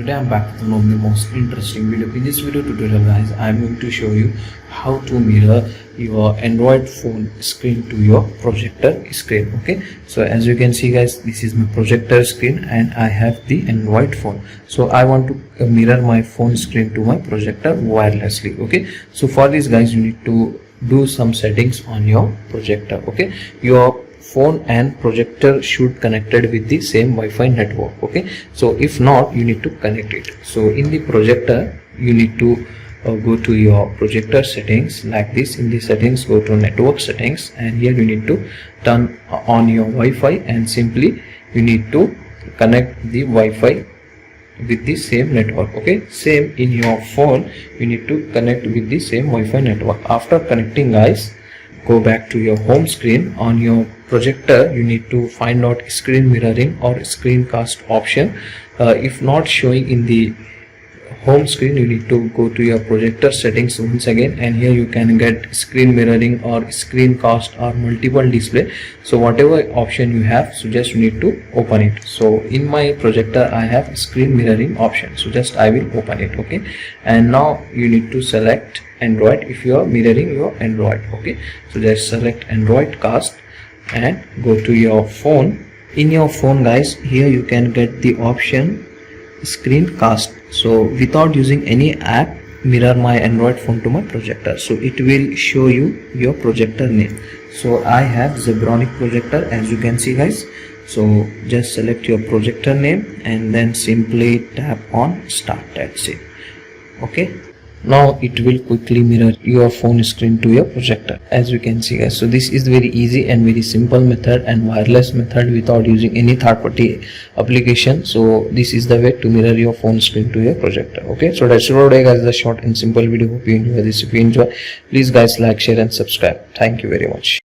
Today I'm back with one of the most interesting video. In this video tutorial guys, I'm going to show you how to mirror your Android phone screen to your projector screen. Okay, so as you can see guys, this is my projector screen and I have the Android phone. So I want to mirror my phone screen to my projector wirelessly. Okay, so for this guys, you need to do some settings on your projector. Okay, your phone and projector should connected with the same Wi-Fi network. Okay, so if not, you need to connect it. So in the projector, you need to go to your projector settings like this. In the settings, go to network settings, and here you need to turn on your Wi-Fi, and simply you need to connect the Wi-Fi with the same network. Okay, same in your phone, you need to connect with the same Wi-Fi network. After connecting guys, go back to your home screen. On your projector, you need to find out screen mirroring or screencast option. If not showing in the home screen, you need to go to your projector settings once again, and here you can get screen mirroring or screencast or multiple display. So whatever option you have, so just you need to open it. So in my projector I have screen mirroring option, so just I will open it. Okay, and now you need to select Android if you are mirroring your Android. Okay, so just select Android cast and go to your phone. In your phone guys, here you can get the option screencast. So without using any app, mirror my Android phone to my projector. So it will show you your projector name. So I have Zebronic projector, as you can see guys. So just select your projector name and then simply tap on start. That's it. Okay, now it will quickly mirror your phone screen to your projector, as you can see guys. So this is very easy and very simple method and wireless method without using any third-party application. So this is the way to mirror your phone screen to your projector. Okay, so that's it for today guys, the short and simple video. Hope you enjoy this. If you enjoy, please guys like, share and subscribe. Thank you very much.